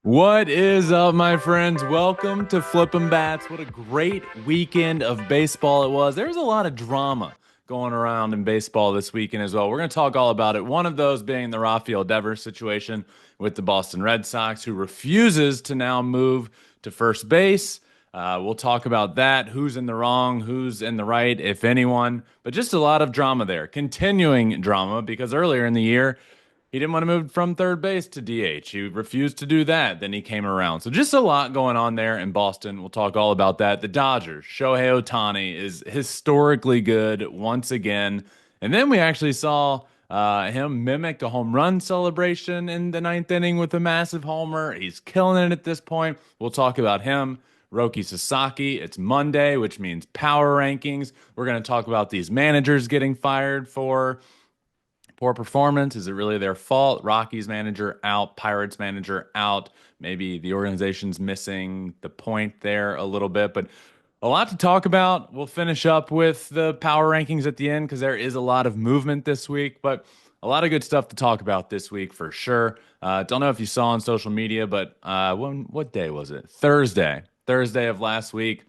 What is up, my friends? Welcome to Flippin' Bats. What a great weekend of baseball it was. There was a lot of drama going around in baseball this weekend as well. We're going to talk all about it. One of those being the Rafael Devers situation with the Boston Red Sox, who refuses to now move to first base. We'll talk about that, who's in the wrong, who's in the right, if anyone. But just a lot of drama there. Continuing drama because earlier in the year, he didn't want to move from third base to DH. He refused to do that. Then he came around. So just a lot going on there in Boston. We'll talk all about that. The Dodgers, Shohei Ohtani is historically good once again. And then we actually saw him mimic a home run celebration in the ninth inning with a massive homer. He's killing it at this point. We'll talk about him. Roki Sasaki. It's Monday, which means power rankings. We're going to talk about these managers getting fired for poor performance. Is it really their fault? Rockies manager out, Pirates manager out. Maybe the organization's missing the point there a little bit, but a lot to talk about. We'll finish up with the power rankings at the end because there is a lot of movement this week, but a lot of good stuff to talk about this week for sure. Don't know if you saw on social media, but what day was it? Thursday of last week.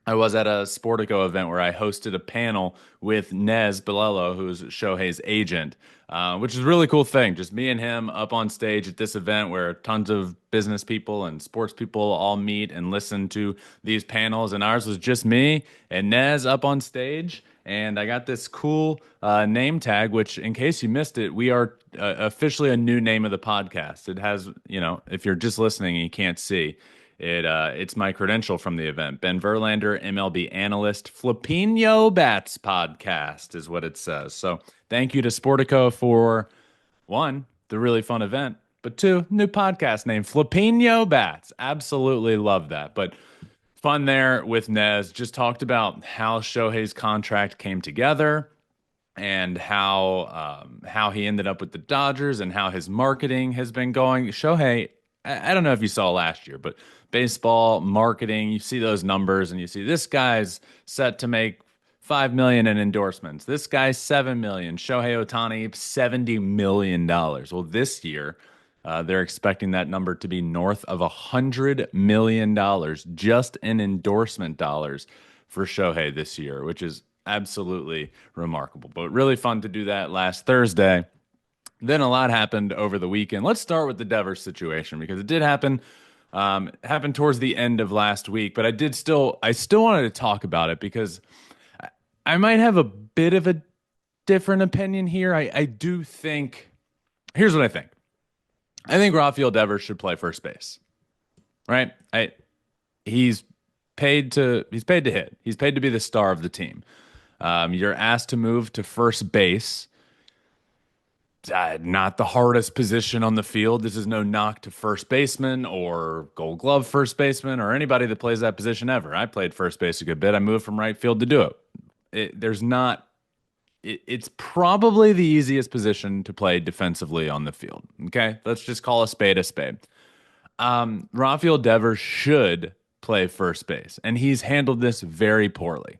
I was at a Sportico event where I hosted a panel with Nez Bilello, who's Shohei's agent, which is a really cool thing. Just me and him up on stage at this event where tons of business people and sports people all meet and listen to these panels. And ours was just me and Nez up on stage. And I got this cool name tag, which, in case you missed it, we are officially a new name of the podcast. It has, if you're just listening and you can't see, it's my credential from the event. Ben Verlander, MLB analyst, Flippino Bats podcast is what it says. So thank you to Sportico for one, the really fun event, but two, new podcast name, Flippino Bats. Absolutely love that. But fun there with Nez. Just talked about how Shohei's contract came together and how he ended up with the Dodgers and how his marketing has been going. Shohei, I don't know if you saw last year, but baseball marketing, you see those numbers and you see this guy's set to make 5 million in endorsements. This guy's 7 million. Shohei Ohtani, $70 million. Well, this year, they're expecting that number to be north of $100 million just in endorsement dollars for Shohei this year, which is absolutely remarkable. But really fun to do that last Thursday. Then a lot happened over the weekend. Let's start with the Devers situation because it did happen. Happened towards the end of last week, but I still wanted to talk about it because I might have a bit of a different opinion here. I do think. Here's what I think. I think Rafael Devers should play first base. Right? He's paid to hit. He's paid to be the star of the team. You're asked to move to first base. Not the hardest position on the field. This is no knock to first baseman or Gold Glove first baseman or anybody that plays that position ever. I played first base a good bit. I moved from right field to do it. It's probably the easiest position to play defensively on the field. Okay, let's just call a spade a spade. Rafael Devers should play first base, and he's handled this very poorly.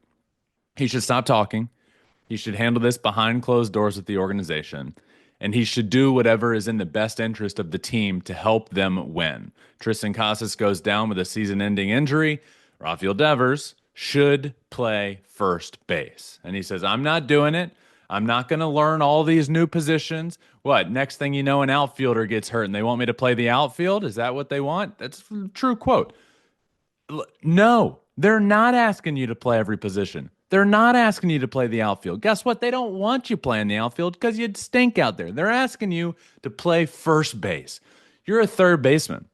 He should stop talking. He should handle this behind closed doors with the organization. And he should do whatever is in the best interest of the team to help them win. Tristan Casas goes down with a season-ending injury. Rafael Devers should play first base. And he says, I'm not doing it. I'm not going to learn all these new positions. What? Next thing you know, an outfielder gets hurt and they want me to play the outfield? Is that what they want? That's a true quote. No, they're not asking you to play every position. They're not asking you to play the outfield. Guess what? They don't want you playing the outfield because you'd stink out there. They're asking you to play first base. You're a third baseman.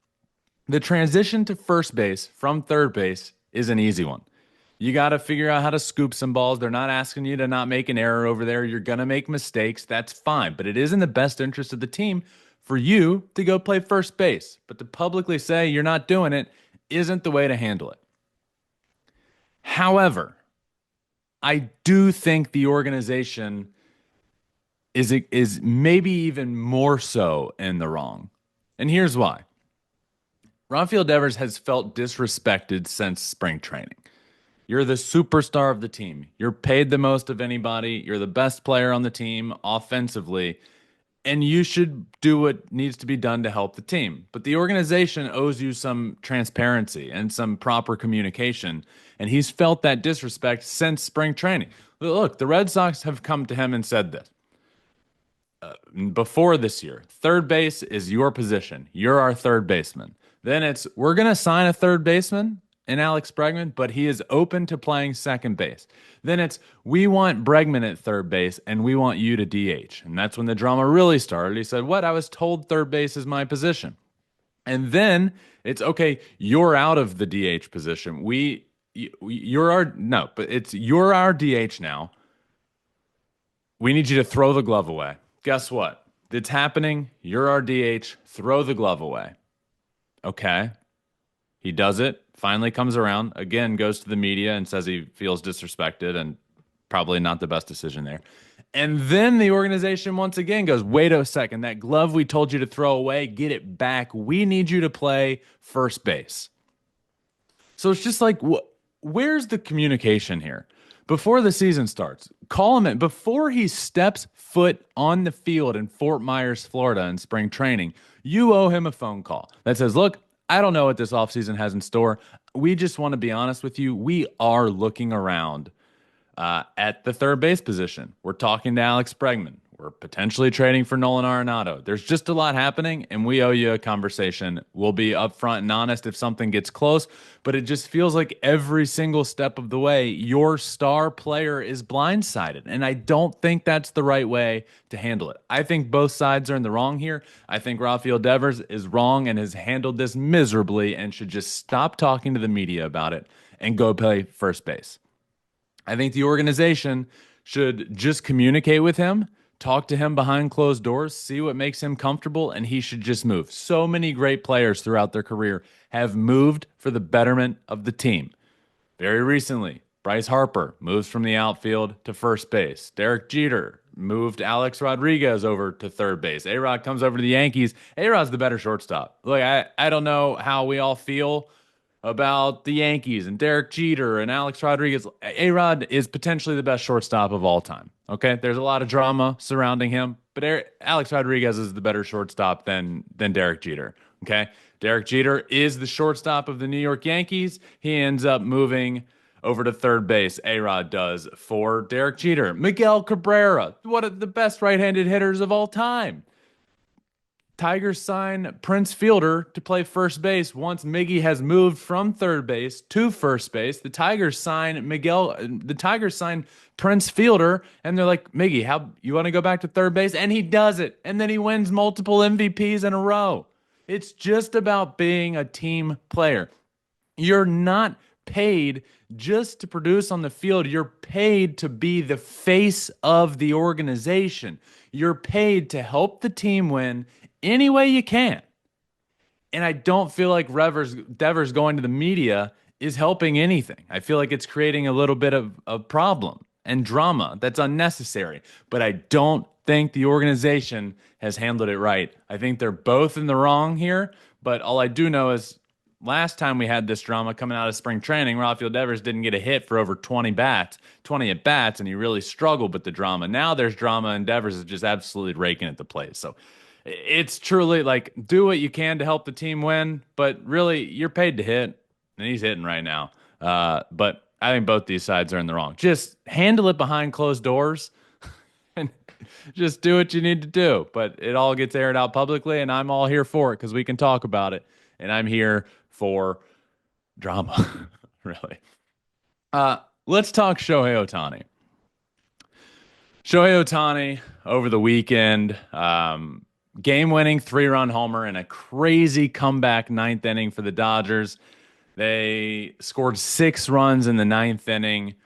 The transition to first base from third base is an easy one. You got to figure out how to scoop some balls. They're not asking you to not make an error over there. You're going to make mistakes. That's fine. But it is in the best interest of the team for you to go play first base. But to publicly say you're not doing it isn't the way to handle it. However, I do think the organization is maybe even more so in the wrong. And here's why. Rafael Devers has felt disrespected since spring training. You're the superstar of the team. You're paid the most of anybody. You're the best player on the team offensively. and you should do what needs to be done to help the team. But the organization owes you some transparency and some proper communication. And he's felt that disrespect since spring training. Look, the Red Sox have come to him and said this before this year. Third base is your position. You're our third baseman. Then it's, we're going to sign a third baseman in Alex Bregman, but he is open to playing second base. Then it's, we want Bregman at third base and we want you to DH. And that's when the drama really started. He said, what? I was told third base is my position. And then it's, okay, you're out of the DH position. You're our, no, but it's, you're our DH now. We need you to throw the glove away. Guess what? It's happening. You're our DH. Throw the glove away. Okay. He does it, finally comes around, again, goes to the media and says he feels disrespected and probably not the best decision there. And then the organization once again goes, wait a second, that glove we told you to throw away, get it back. We need you to play first base. So it's just like, where's the communication here? Before the season starts, call him in. Before he steps foot on the field in Fort Myers, Florida in spring training, you owe him a phone call that says, look, I don't know what this offseason has in store. We just want to be honest with you. We are looking around at the third base position. We're talking to Alex Bregman. We're potentially trading for Nolan Arenado. There's just a lot happening, and we owe you a conversation. We'll be upfront and honest if something gets close, but it just feels like every single step of the way, your star player is blindsided, and I don't think that's the right way to handle it. I think both sides are in the wrong here. I think Rafael Devers is wrong and has handled this miserably and should just stop talking to the media about it and go play first base. I think the organization should just communicate with him, talk to him behind closed doors, see what makes him comfortable, and he should just move. So many great players throughout their career have moved for the betterment of the team. Very recently, Bryce Harper moves from the outfield to first base. Derek Jeter moved Alex Rodriguez over to third base. A-Rod comes over to the Yankees. A-Rod's the better shortstop. Look, I don't know how we all feel about the Yankees and Derek Jeter and Alex Rodriguez. A-Rod is potentially the best shortstop of all time. Okay, there's a lot of drama surrounding him, but Alex Rodriguez is the better shortstop than Derek Jeter. Okay, Derek Jeter is the shortstop of the New York Yankees. He ends up moving over to third base. A-Rod does for Derek Jeter. Miguel Cabrera, one of the best right-handed hitters of all time. Tigers sign Prince Fielder to play first base once Miggy has moved from third base to first base. The Tigers sign Prince Fielder, and they're like, Miggy, how you want to go back to third base? And he does it. And then he wins multiple MVPs in a row. It's just about being a team player. You're not paid just to produce on the field. You're paid to be the face of the organization. You're paid to help the team win any way you can. And I don't feel like Devers going to the media is helping anything. I feel like it's creating a little bit of a problem and drama that's unnecessary. But I don't think the organization has handled it right. I think they're both in the wrong here. But all I do know is last time we had this drama coming out of spring training, Rafael Devers didn't get a hit for over 20 at bats, and he really struggled with the drama. Now there's drama, and Devers is just absolutely raking at the plate. So it's truly like, do what you can to help the team win, but really you're paid to hit, and he's hitting right now. But I think both these sides are in the wrong. Just handle it behind closed doors and just do what you need to do. But it all gets aired out publicly, and I'm all here for it because we can talk about it, and I'm here for drama, really. Let's talk Shohei Ohtani. Shohei Ohtani over the weekend, game-winning 3-run homer in a crazy comeback ninth inning for the Dodgers. They scored 6 runs in the ninth inning,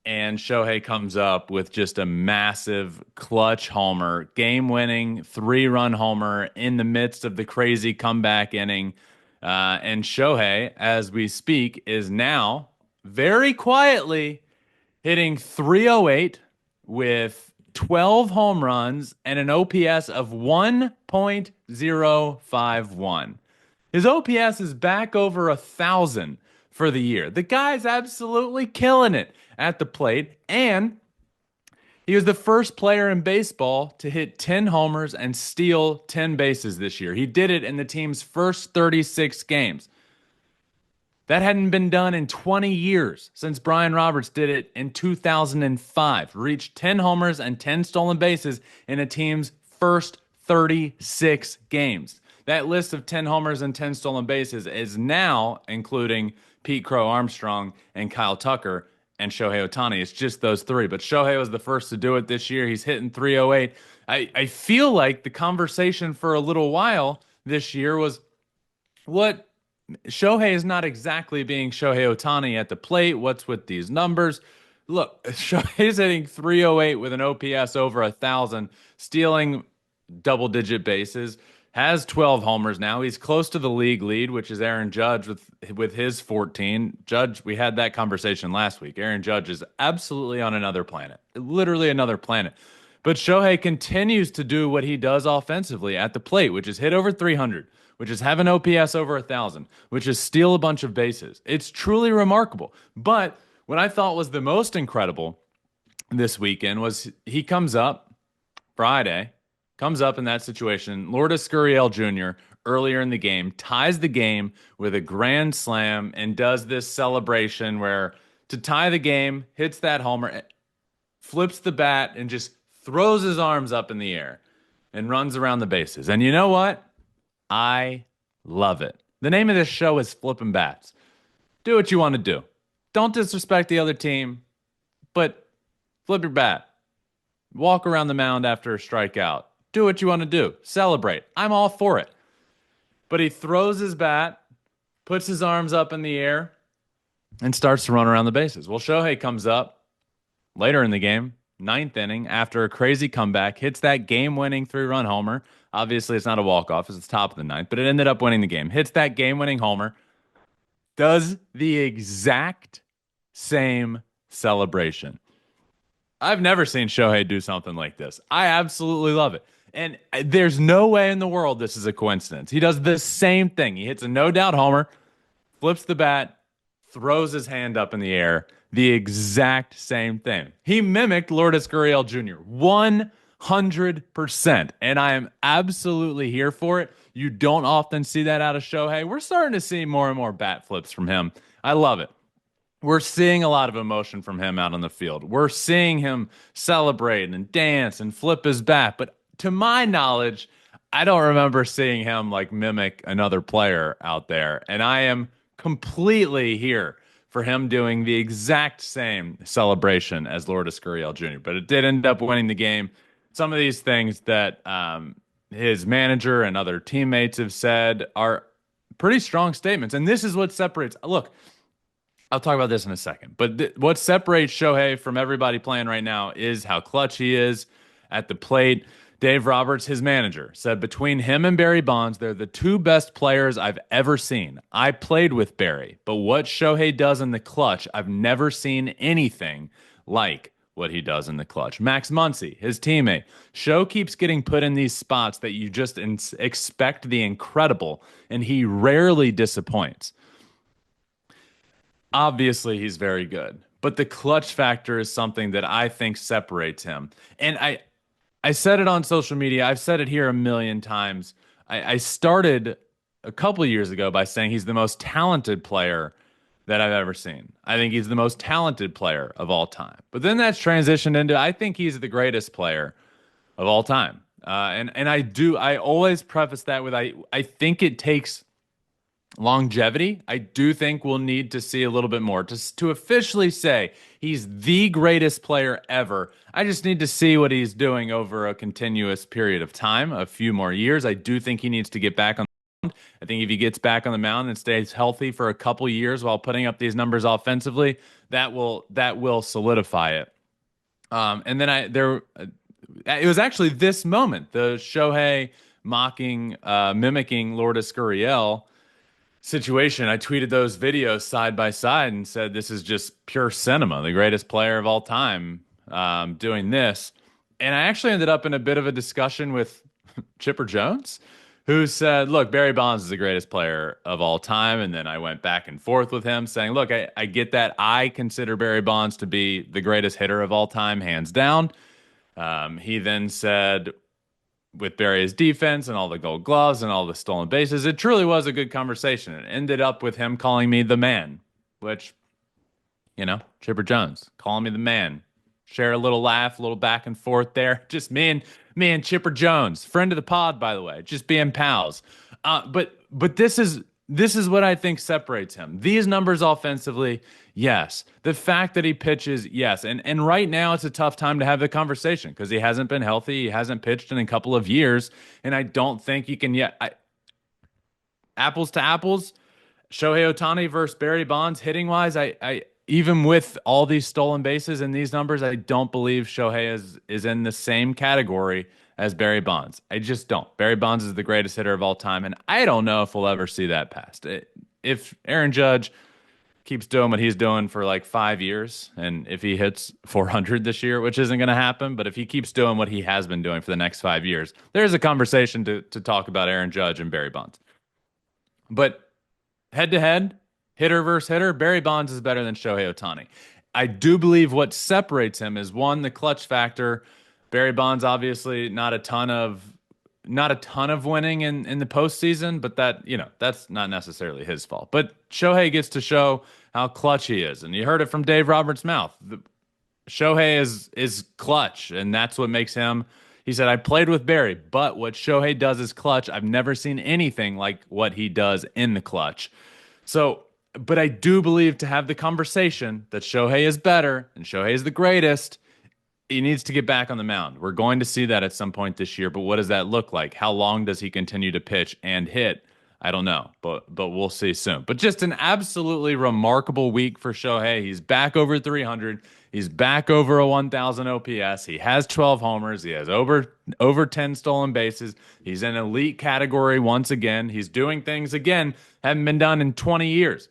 and Shohei comes up with just a massive clutch homer, game-winning 3-run homer in the midst of the crazy comeback inning. And Shohei, as we speak, is now very quietly hitting .308 with 12 home runs and an OPS of 1.051. His OPS is back over 1,000 for the year. The guy's absolutely killing it at the plate, and He was the first player in baseball to hit 10 homers and steal 10 bases this year. He did it in the team's first 36 games. That hadn't been done in 20 years since Brian Roberts did it in 2005. Reached 10 homers and 10 stolen bases in a team's first 36 games. That list of 10 homers and 10 stolen bases is now including Pete Crow Armstrong and Kyle Tucker and Shohei Ohtani. It's just those three. But Shohei was the first to do it this year. He's hitting 308. I feel like the conversation for a little while this year was what Shohei is not exactly being Shohei Ohtani at the plate. What's with these numbers? Look, Shohei's hitting 308 with an OPS over 1,000, stealing double-digit bases, has 12 homers now. He's close to the league lead, which is Aaron Judge with his 14. Judge, we had that conversation last week. Aaron Judge is absolutely on another planet, literally another planet. But Shohei continues to do what he does offensively at the plate, which is hit over 300, which is have an OPS over 1,000, which is steal a bunch of bases. It's truly remarkable. But what I thought was the most incredible this weekend was he comes up Friday, comes up in that situation. Lourdes Gurriel Jr. earlier in the game ties the game with a grand slam and does this celebration where to tie the game, hits that homer, flips the bat, and just throws his arms up in the air and runs around the bases. And you know what? I love it. The name of this show is Flippin' Bats. Do what you want to do. Don't disrespect the other team, but flip your bat. Walk around the mound after a strikeout. Do what you want to do. Celebrate. I'm all for it. But he throws his bat, puts his arms up in the air, and starts to run around the bases. Well, Shohei comes up later in the game, ninth inning, after a crazy comeback, hits that game-winning three-run homer. Obviously, it's not a walk-off. It's the top of the ninth, but it ended up winning the game. Hits that game-winning homer. Does the exact same celebration. I've never seen Shohei do something like this. I absolutely love it. And there's no way in the world this is a coincidence. He does the same thing. He hits a no-doubt homer, flips the bat, throws his hand up in the air. The exact same thing. He mimicked Lourdes Gurriel Jr. 100%. And I am absolutely here for it. You don't often see that out of Shohei. We're starting to see more and more bat flips from him. I love it. We're seeing a lot of emotion from him out on the field. We're seeing him celebrate and dance and flip his bat. But to my knowledge, I don't remember seeing him like mimic another player out there. And I am completely here for him doing the exact same celebration as Lourdes Gurriel Jr. But it did end up winning the game. Some of these things that his manager and other teammates have said are pretty strong statements. And this is what separates. Look, I'll talk about this in a second. But what separates Shohei from everybody playing right now is how clutch he is at the plate. Dave Roberts, his manager, said between him and Barry Bonds, they're the two best players I've ever seen. I played with Barry, but what Shohei does in the clutch, I've never seen anything like what he does in the clutch. Max Muncy, his teammate, Show keeps getting put in these spots that you just expect the incredible, and he rarely disappoints. Obviously, he's very good, but the clutch factor is something that I think separates him. And I said it on social media. I've said it here a million times. I started a couple years ago by saying he's the most talented player that I've ever seen. I think he's the most talented player of all time. But then that's transitioned into I think he's the greatest player of all time. And I always preface that with I think it takes longevity. I do think we'll need to see a little bit more to officially say he's the greatest player ever. I just need to see what he's doing over a continuous period of time, a few more years. I do think he needs to get back on the mound. I think if he gets back on the mound and stays healthy for a couple years while putting up these numbers offensively, that will solidify it. And then it was actually this moment, the Shohei mimicking Lourdes Gurriel situation. I tweeted those videos side by side and said, this is just pure cinema, the greatest player of all time doing this. And I actually ended up in a bit of a discussion with Chipper Jones, who said, look, Barry Bonds is the greatest player of all time. And then I went back and forth with him saying, look, I get that. I consider Barry Bonds to be the greatest hitter of all time, hands down. He then said, with Barry's defense and all the gold gloves and all the stolen bases, it truly was a good conversation. It ended up with him calling me the man, which, Chipper Jones calling me the man. Share a little laugh, a little back and forth there. Just me and Chipper Jones, friend of the pod, by the way, just being pals. But this is what I think separates him. These numbers offensively, yes. The fact that he pitches, yes. And right now it's a tough time to have the conversation because he hasn't been healthy. He hasn't pitched in a couple of years, and I don't think you can yet. Apples to apples, Shohei Ohtani versus Barry Bonds hitting wise, I even with all these stolen bases and these numbers, I don't believe Shohei is in the same category as Barry Bonds. I just don't. Barry Bonds is the greatest hitter of all time, and I don't know if we'll ever see that passed. If Aaron Judge keeps doing what he's doing for like 5 years, and if he hits 400 this year, which isn't going to happen, but if he keeps doing what he has been doing for the next 5 years, there's a conversation to talk about Aaron Judge and Barry Bonds. But head to head, hitter versus hitter, Barry Bonds is better than Shohei Ohtani. I do believe what separates him is one, the clutch factor. Barry Bonds obviously not a ton of winning in the postseason, but that's not necessarily his fault. But Shohei gets to show how clutch he is, and you heard it from Dave Roberts' mouth. Shohei is clutch, and that's what makes him. He said, I played with Barry, but what Shohei does is clutch. I've never seen anything like what he does in the clutch. So, but I do believe to have the conversation that Shohei is better and Shohei is the greatest, he needs to get back on the mound. We're going to see that at some point this year, but what does that look like? How long does he continue to pitch and hit? I don't know, but we'll see soon. But just an absolutely remarkable week for Shohei. He's back over 300. He's back over a 1,000 OPS. He has 12 homers. He has over 10 stolen bases. He's in elite category once again. He's doing things again haven't been done in 20 years.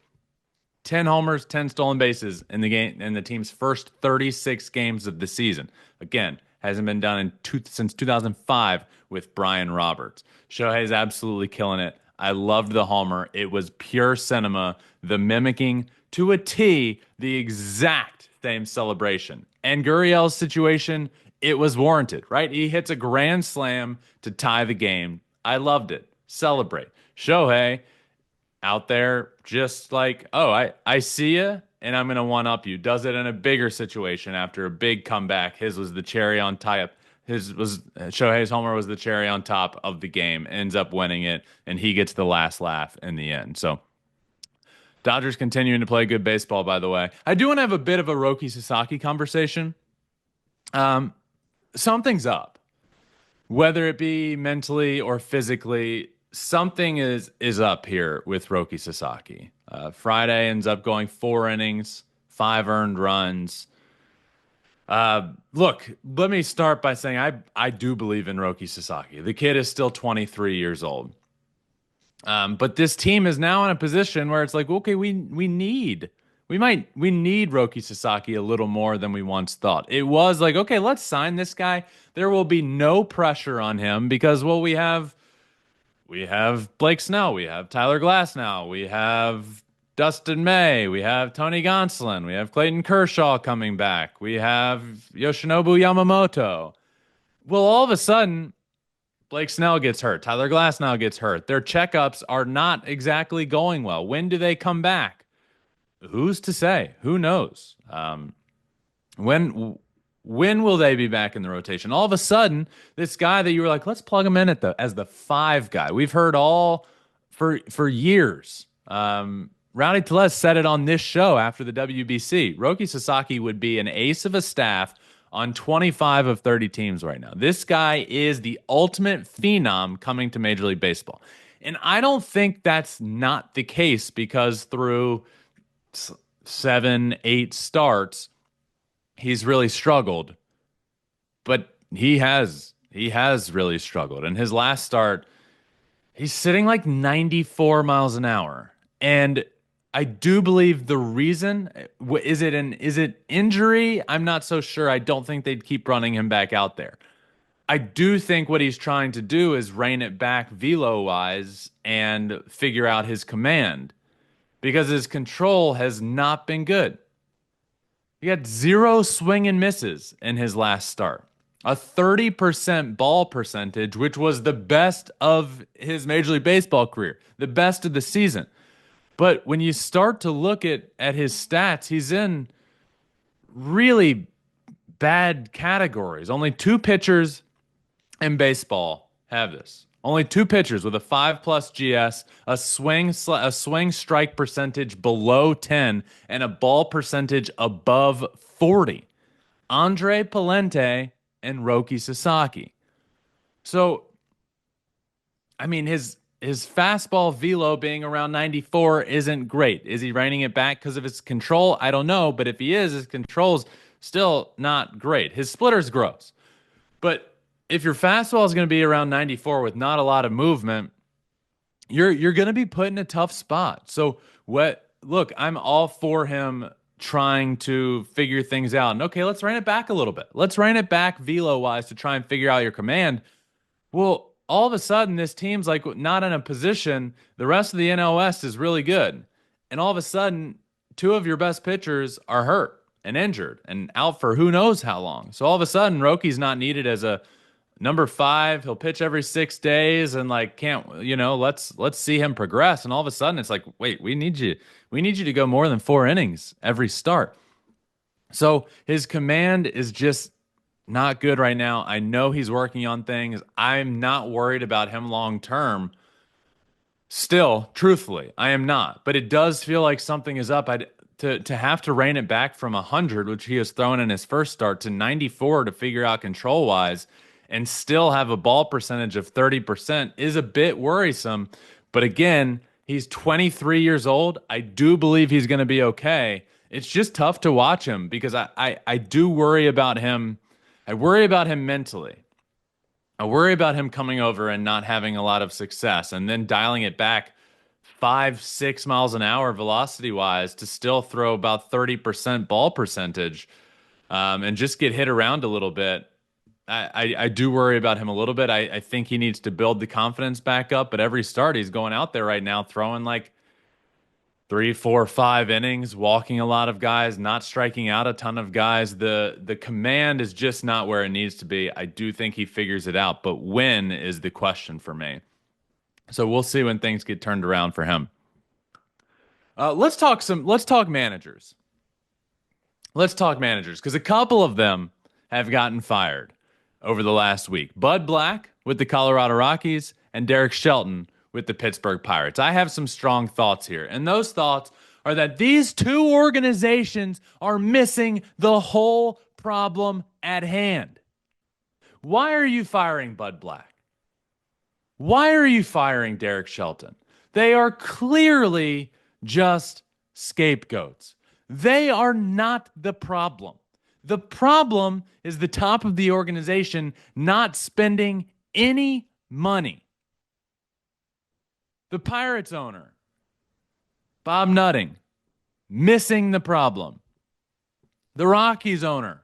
10 homers, 10 stolen bases in the game in the team's first 36 games of the season. Again, hasn't been done since 2005 with Brian Roberts. Shohei's absolutely killing it. I loved the homer. It was pure cinema, the mimicking to a T, the exact same celebration. And Gurriel's situation, it was warranted, right? He hits a grand slam to tie the game. I loved it. Celebrate. Shohei out there just like, oh, I see you and I'm going to one up you. Does it in a bigger situation after a big comeback. His was the cherry on top. Shohei's homer was the cherry on top of the game. Ends up winning it, and he gets the last laugh in the end. So Dodgers continuing to play good baseball, by the way. I do want to have a bit of a Roki Sasaki conversation. Something's up. Whether it be mentally or physically, something is up here with Roki Sasaki. Friday ends up going 4 innings, 5 earned runs. Look, let me start by saying I do believe in Roki Sasaki. The kid is still 23 years old. But this team is now in a position where it's like, okay, we need Roki Sasaki a little more than we once thought. It was like, okay, let's sign this guy. There will be no pressure on him because, well, we have Blake Snell, we have Tyler Glasnow, we have Dustin May, we have Tony Gonsolin, we have Clayton Kershaw coming back, we have Yoshinobu Yamamoto. Well, all of a sudden, Blake Snell gets hurt, Tyler Glasnow gets hurt. Their checkups are not exactly going well. When do they come back? Who's to say? Who knows? When will they be back in the rotation? All of a sudden, this guy that you were like, let's plug him in as the 5 guy. We've heard all for years. Rowdy Tellez said it on this show after the WBC. Roki Sasaki would be an ace of a staff on 25 of 30 teams right now. This guy is the ultimate phenom coming to Major League Baseball. And I don't think that's not the case because through 7, 8 starts, he's really struggled, but he has really struggled. In his last start, he's sitting like 94 miles an hour. And I do believe the reason is it injury? I'm not so sure. I don't think they'd keep running him back out there. I do think what he's trying to do is rein it back velo-wise and figure out his command because his control has not been good. He got 0 swing and misses in his last start. a 30% ball percentage, which was the best of his Major League Baseball career, the best of the season. But when you start to look at his stats, he's in really bad categories. Only two pitchers in baseball have this. Only two pitchers with a 5+ GS, a swing strike percentage below 10, and a ball percentage above 40. Andre Palente and Roki Sasaki. So, I mean, his fastball velo being around 94 isn't great. Is he reining it back because of his control? I don't know, but if he is, his control's still not great. His splitter's gross. But if your fastball is going to be around 94 with not a lot of movement, you're going to be put in a tough spot. So what? Look, I'm all for him trying to figure things out. And okay, let's rein it back a little bit. Let's rein it back velo wise to try and figure out your command. Well, all of a sudden, this team's like not in a position. The rest of the NL West is really good. And all of a sudden, two of your best pitchers are hurt and injured and out for who knows how long. So all of a sudden, Roki's not needed as a number 5. He'll pitch every 6 days and like can't, let's see him progress. And all of a sudden it's like, wait, we need you. We need you to go more than 4 innings every start. So his command is just not good right now. I know he's working on things. I'm not worried about him long term. Still, truthfully, I am not. But it does feel like something is up. To have to rein it back from 100, which he has thrown in his first start, to 94 to figure out control wise, and still have a ball percentage of 30% is a bit worrisome. But again, he's 23 years old. I do believe he's going to be okay. It's just tough to watch him because I do worry about him. I worry about him mentally. I worry about him coming over and not having a lot of success and then dialing it back 5-6 miles an hour velocity wise to still throw about 30% ball percentage and just get hit around a little bit. I do worry about him a little bit. I think he needs to build the confidence back up, but every start he's going out there right now throwing like 3, 4, 5 innings, walking a lot of guys, not striking out a ton of guys. The command is just not where it needs to be. I do think he figures it out, but when is the question for me. So we'll see when things get turned around for him. Let's talk managers. Let's talk managers because a couple of them have gotten fired over the last week. Bud Black with the Colorado Rockies and Derek Shelton with the Pittsburgh Pirates. I have some strong thoughts here, and those thoughts are that these two organizations are missing the whole problem at hand. Why are you firing Bud Black? Why are you firing Derek Shelton? They are clearly just scapegoats. They are not the problem. The problem is the top of the organization not spending any money. The Pirates owner, Bob Nutting, missing the problem. The Rockies owner,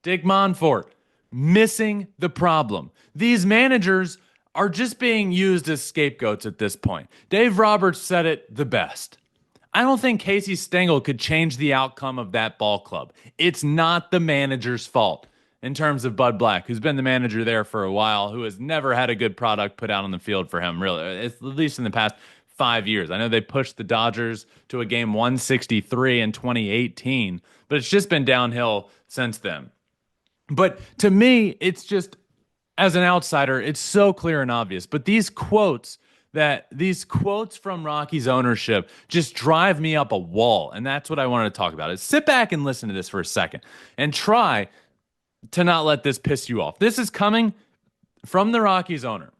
Dick Monfort, missing the problem. These managers are just being used as scapegoats at this point. Dave Roberts said it the best. I don't think Casey Stengel could change the outcome of that ball club. It's not the manager's fault in terms of Bud Black, who's been the manager there for a while, who has never had a good product put out on the field for him, really, at least in the past 5 years. I know they pushed the Dodgers to a game 163 in 2018, but it's just been downhill since then. But to me, it's just, as an outsider, it's so clear and obvious. But these quotes from Rockies ownership just drive me up a wall. And that's what I wanted to talk about. Is sit back and listen to this for a second and try to not let this piss you off. This is coming from the Rockies owner.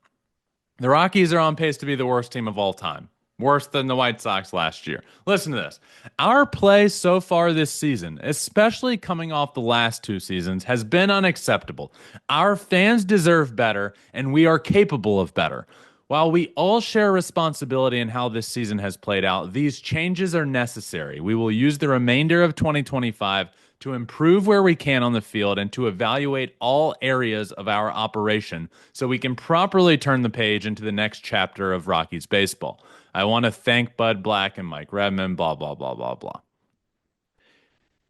The Rockies are on pace to be the worst team of all time. Worse than the White Sox last year. Listen to this. Our play so far this season, especially coming off the last 2 seasons, has been unacceptable. Our fans deserve better, and we are capable of better. While we all share responsibility in how this season has played out, these changes are necessary. We will use the remainder of 2025 to improve where we can on the field and to evaluate all areas of our operation so we can properly turn the page into the next chapter of Rockies baseball. I want to thank Bud Black and Mike Redmond, blah, blah, blah, blah, blah.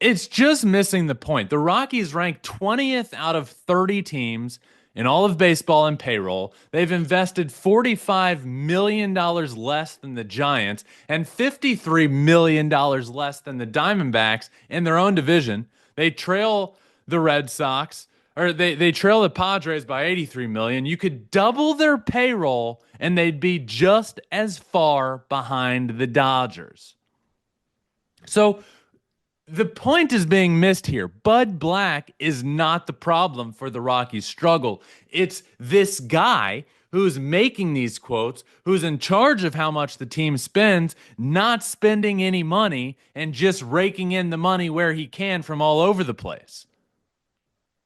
It's just missing the point. The Rockies rank 20th out of 30 teams in all of baseball and payroll. They've invested $45 million less than the Giants and $53 million less than the Diamondbacks in their own division. They trail the Red Sox, or they trail the Padres by 83 million. You could double their payroll and they'd be just as far behind the Dodgers. So the point is being missed here. Bud Black is not the problem for the Rockies' struggle. It's this guy who's making these quotes, who's in charge of how much the team spends, not spending any money and just raking in the money where he can from all over the place.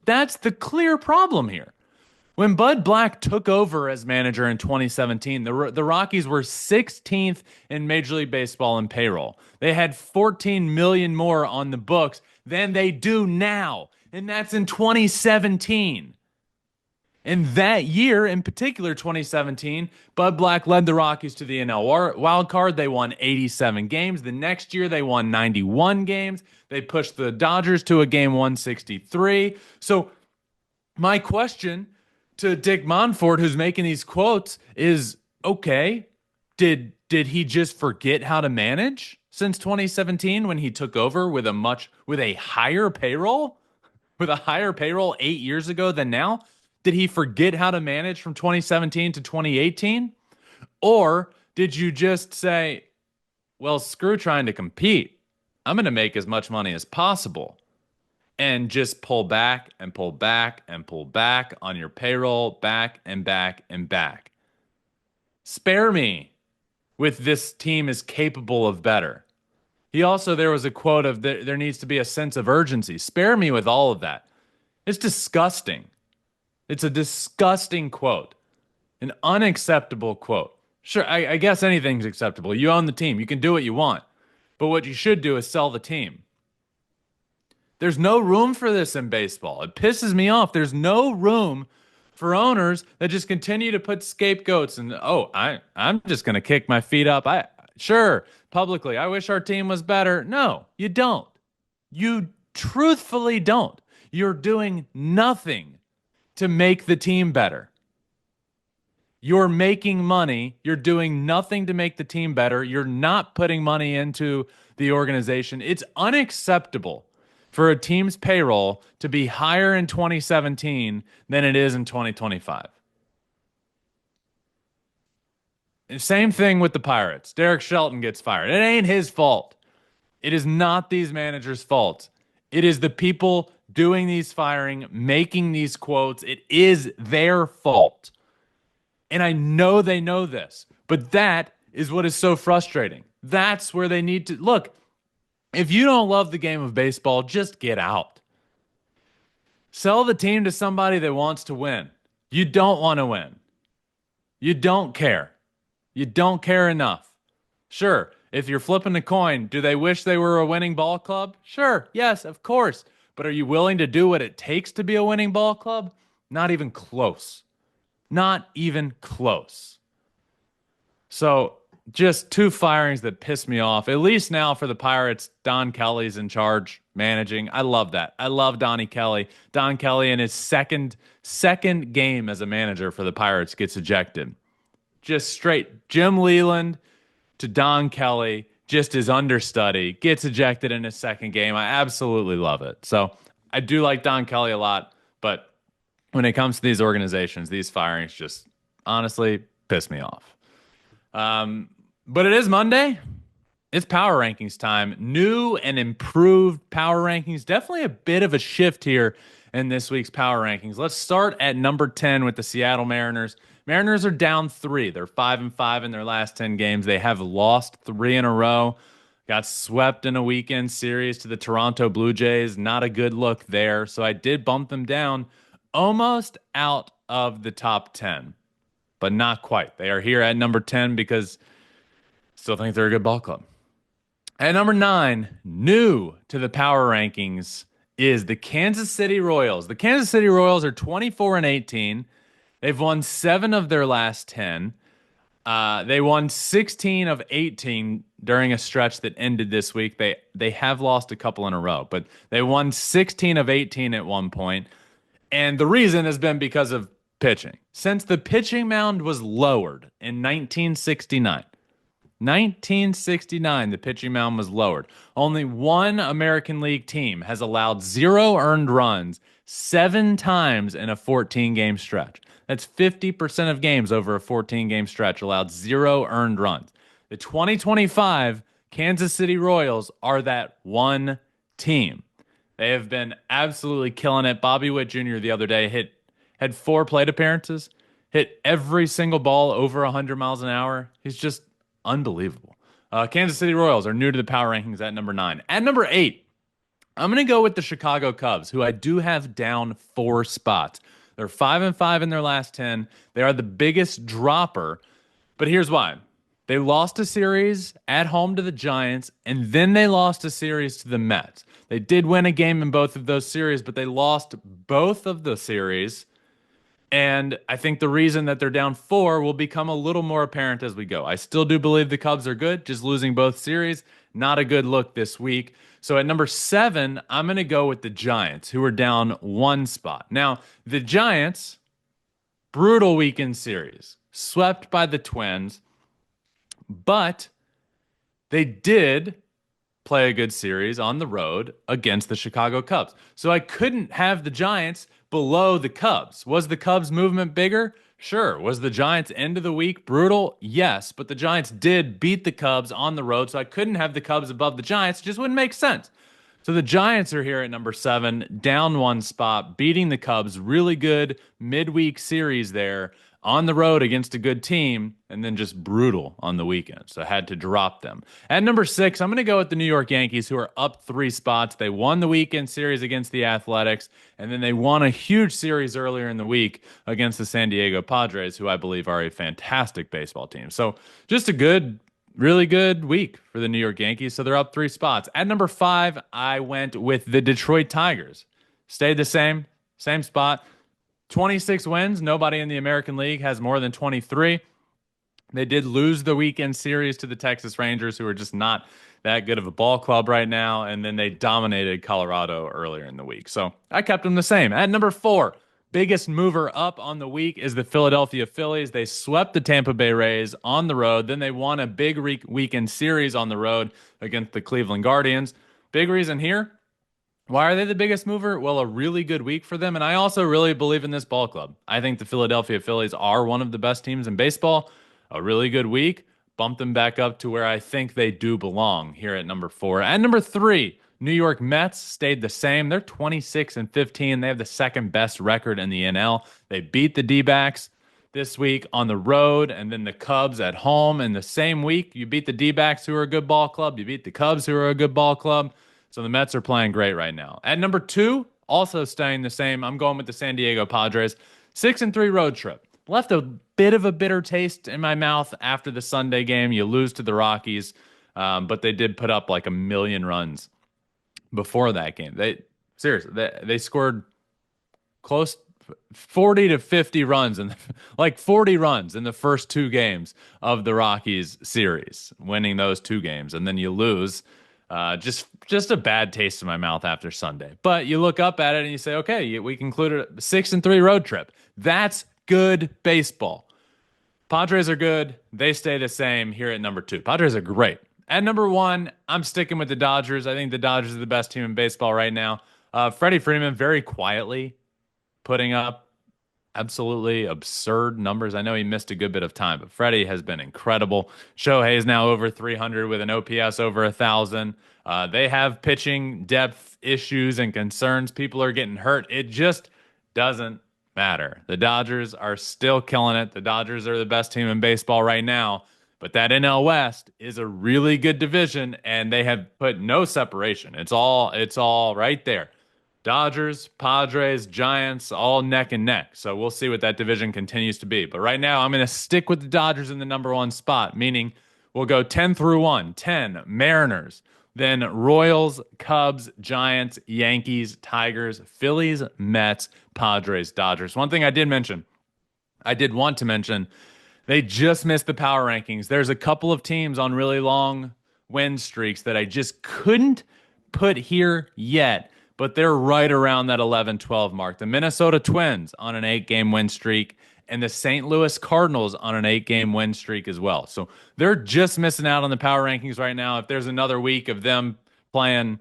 That's the clear problem here. When Bud Black took over as manager in 2017, the Rockies were 16th in Major League Baseball in payroll. They had 14 million more on the books than they do now, and that's in 2017. And that year, in particular, 2017, Bud Black led the Rockies to the NL wild card. They won 87 games. The next year, they won 91 games. They pushed the Dodgers to a game 163. So my question to Dick Monfort, who's making these quotes, is okay, did he just forget how to manage since 2017 when he took over with a higher payroll? With a higher payroll 8 years ago than now? Did he forget how to manage from 2017 to 2018? Or did you just say, well, screw trying to compete. I'm going to make as much money as possible and just pull back and pull back and pull back on your payroll, back and back and back. Spare me with this team is capable of better. There was a quote of there needs to be a sense of urgency. Spare me with all of that. It's disgusting. It's a disgusting quote, an unacceptable quote. Sure, I guess anything's acceptable. You own the team. You can do what you want. But what you should do is sell the team. There's no room for this in baseball. It pisses me off. There's no room for owners that just continue to put scapegoats and, I'm just going to kick my feet up. Sure, publicly, I wish our team was better. No, you don't. You truthfully don't. You're doing nothing to make the team better. You're making money. You're doing nothing to make the team better. You're not putting money into the organization. It's unacceptable for a team's payroll to be higher in 2017 than it is in 2025. And same thing with the Pirates. Derek Shelton gets fired. It ain't his fault. It is not these managers' fault. It is the people doing these firing, making these quotes. It is their fault. And I know they know this, but that is what is so frustrating. That's where they need to look. If you don't love the game of baseball, just get out. Sell the team to somebody that wants to win. You don't want to win. You don't care. You don't care enough. Sure, if you're flipping a coin, do they wish they were a winning ball club? Sure, yes, of course. But are you willing to do what it takes to be a winning ball club? Not even close. Not even close. So just two firings that piss me off. At least now for the Pirates, Don Kelly's in charge managing. I love that. I love Donnie Kelly. Don Kelly in his second game as a manager for the Pirates gets ejected. Just straight Jim Leland to Don Kelly, just his understudy, gets ejected in his second game. I absolutely love it. So I do like Don Kelly a lot, but when it comes to these organizations, these firings just honestly piss me off. But it is Monday. It's power rankings time. New and improved power rankings. Definitely a bit of a shift here in this week's power rankings. Let's start at number 10 with the Seattle Mariners. Mariners are down 3. They're 5-5 in their last 10 games. They have lost 3 in a row. Got swept in a weekend series to the Toronto Blue Jays. Not a good look there. So I did bump them down almost out of the top 10, but not quite. They are here at number 10 because I still think they're a good ball club. At number 9, new to the power rankings, is the Kansas City Royals. The Kansas City Royals are 24-18. They've won 7 of their last 10. They won 16 of 18 during a stretch that ended this week. They have lost a couple in a row, but they won 16 of 18 at one point. And the reason has been because of pitching. Since the pitching mound was lowered in 1969, the pitching mound was lowered. Only one American League team has allowed zero earned runs 7 times in a 14-game stretch. That's 50% of games over a 14-game stretch allowed zero earned runs. The 2025 Kansas City Royals are that one team. They have been absolutely killing it. Bobby Witt Jr. the other day had 4 plate appearances, hit every single ball over 100 miles an hour. He's just unbelievable. Kansas City Royals are new to the power rankings at number 9. At number 8, I'm going to go with the Chicago Cubs, who I do have down 4 spots. They're 5-5 in their last 10. They are the biggest dropper, but here's why. They lost a series at home to the Giants, and then they lost a series to the Mets. They did win a game in both of those series, but they lost both of the series. And I think the reason that they're down 4 will become a little more apparent as we go. I still do believe the Cubs are good, just losing both series. Not a good look this week. So at number 7, I'm going to go with the Giants, who are down 1 spot. Now, the Giants, brutal weekend series, swept by the Twins, but they did play a good series on the road against the Chicago Cubs. So I couldn't have the Giants below the Cubs. Was the Cubs movement bigger? Sure. Was the Giants end of the week brutal? Yes. But the Giants did beat the Cubs on the road, so I couldn't have the Cubs above the Giants. It just wouldn't make sense. So the Giants are here at number 7, down 1 spot, beating the Cubs. Really good midweek series there on the road against a good team, and then just brutal on the weekend. So I had to drop them. At number 6, I'm going to go with the New York Yankees, who are up 3 spots. They won the weekend series against the Athletics, and then they won a huge series earlier in the week against the San Diego Padres, who I believe are a fantastic baseball team. So just a good, really good week for the New York Yankees. So they're up 3 spots. At number 5, I went with the Detroit Tigers. Stayed the same spot. 26 wins. Nobody in the American League has more than 23. They did lose the weekend series to the Texas Rangers, who are just not that good of a ball club right now. And then they dominated Colorado earlier in the week. So I kept them the same. At number 4, biggest mover up on the week is the Philadelphia Phillies. They swept the Tampa Bay Rays on the road. Then they won a big weekend series on the road against the Cleveland Guardians. Big reason here. Why are they the biggest mover? Well, a really good week for them. And I also really believe in this ball club. I think the Philadelphia Phillies are one of the best teams in baseball. A really good week. Bumped them back up to where I think they do belong here at number 4. At number 3, New York Mets stayed the same. They're 26-15. They have the second best record in the NL. They beat the D-backs this week on the road, and then the Cubs at home. In the same week, you beat the D-backs, who are a good ball club. You beat the Cubs, who are a good ball club. So the Mets are playing great right now. At number 2, also staying the same, I'm going with the San Diego Padres. 6-3 road trip. Left a bit of a bitter taste in my mouth after the Sunday game. You lose to the Rockies, but they did put up like 1 million runs before that game. They scored close 40 to 50 runs and like 40 runs in the first 2 games of the Rockies series, winning those 2 games, and then you lose. Just a bad taste in my mouth after Sunday. But you look up at it and you say, okay, we concluded a 6-3 road trip. That's good baseball. Padres are good. They stay the same here at number 2. Padres are great. At number 1, I'm sticking with the Dodgers. I think the Dodgers are the best team in baseball right now. Freddie Freeman very quietly putting up absolutely absurd numbers. I know he missed a good bit of time, but Freddie has been incredible. Shohei is now over 300 with an OPS over 1,000. They have pitching depth issues and concerns. People are getting hurt. It just doesn't matter. The Dodgers are still killing it. The Dodgers are the best team in baseball right now, but that NL West is a really good division, and they have put no separation. It's all right there. Dodgers, Padres, Giants, all neck and neck. So we'll see what that division continues to be. But right now, I'm going to stick with the Dodgers in the number 1 spot, meaning we'll go 10 through 1. 10, Mariners. Then Royals, Cubs, Giants, Yankees, Tigers, Phillies, Mets, Padres, Dodgers. One thing I did want to mention They just missed the power rankings. There's a couple of teams on really long win streaks that I just couldn't put here yet, but they're right around that 11-12 mark. The Minnesota Twins on an 8-game win streak and the St. Louis Cardinals on an 8-game win streak as well. So they're just missing out on the power rankings right now. If there's another week of them playing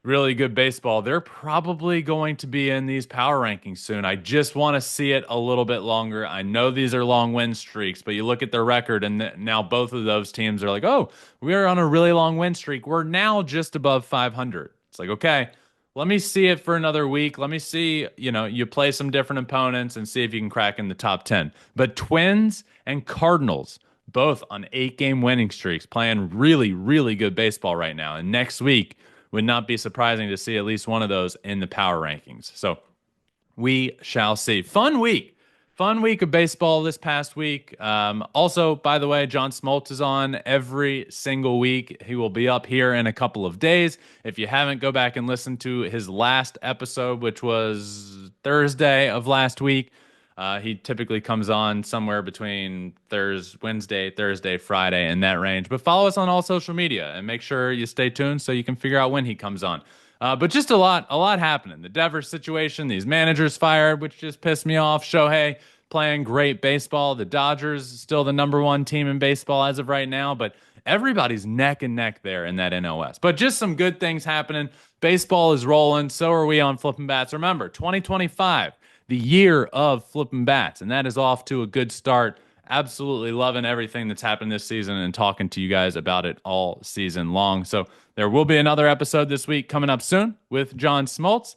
really good baseball, they're probably going to be in these power rankings soon. I just want to see it a little bit longer. I know these are long win streaks, but you look at their record, and now both of those teams are like, oh, we are on a really long win streak. We're now just above 500. It's like, okay, let me see it for another week. Let me see, you play some different opponents and see if you can crack in the top 10. But Twins and Cardinals, both on 8-game winning streaks, playing really, really good baseball right now. And next week, would not be surprising to see at least one of those in the power rankings. So we shall see. Fun week of baseball this past week. Also, by the way, John Smoltz is on every single week. He will be up here in a couple of days. If you haven't, go back and listen to his last episode, which was Thursday of last week. He typically comes on somewhere between Wednesday, Thursday, Friday, in that range. But follow us on all social media and make sure you stay tuned so you can figure out when he comes on. But just a lot happening. The Devers situation, these managers fired, which just pissed me off. Shohei playing great baseball. The Dodgers still the number one team in baseball as of right now, but everybody's neck and neck there in that NOS. But just some good things happening. Baseball is rolling. So are we on Flippin' Bats. Remember, 2025. The year of Flippin' Bats, and that is off to a good start. Absolutely loving everything that's happened this season and talking to you guys about it all season long. So there will be another episode this week coming up soon with John Smoltz.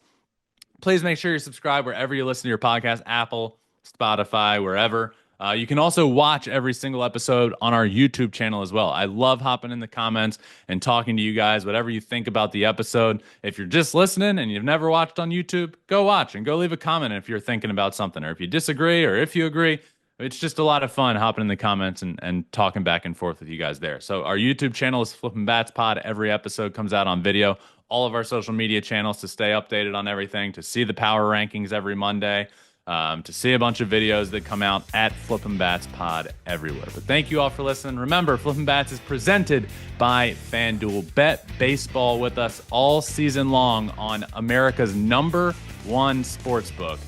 Please make sure you subscribe wherever you listen to your podcast, Apple, Spotify, wherever. You can also watch every single episode on our YouTube channel as well. I love hopping in the comments and talking to you guys, whatever you think about the episode. If you're just listening and you've never watched on YouTube, go watch and go leave a comment if you're thinking about something, or if you disagree, or if you agree. It's just a lot of fun hopping in the comments and talking back and forth with you guys there. So our YouTube channel is Flippin' Bats Pod. Every episode comes out on video. All of our social media channels to stay updated on everything, to see the power rankings every Monday, to see a bunch of videos that come out at Flippin' Bats Pod everywhere. But thank you all for listening. Remember, Flippin' Bats is presented by FanDuel. Bet baseball with us all season long on America's #1 sportsbook,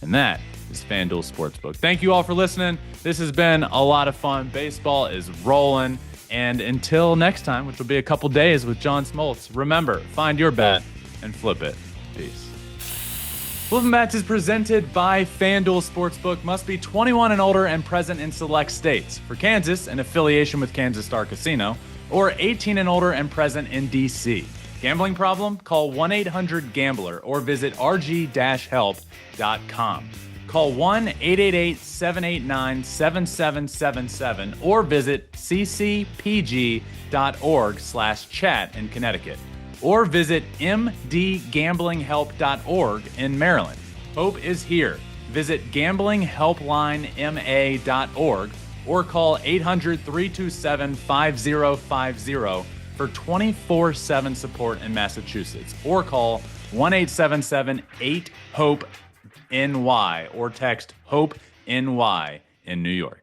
and that is FanDuel Sportsbook. Thank you all for listening. This has been a lot of fun. Baseball is rolling. And until next time, which will be a couple days with John Smoltz, remember, find your bet and flip it. Peace. Flippin' Bats is presented by FanDuel Sportsbook. Must be 21 and older and present in select states. For Kansas, an affiliation with Kansas Star Casino, or 18 and older and present in D.C. Gambling problem? Call 1-800-GAMBLER or visit rg-help.com. Call 1-888-789-7777 or visit ccpg.org/chat in Connecticut. Or visit mdgamblinghelp.org in Maryland. Hope is here. Visit gamblinghelplinema.org or call 800-327-5050 for 24/7 support in Massachusetts. Or call 1-877-8-HOPE-NY or text HOPE-NY in New York.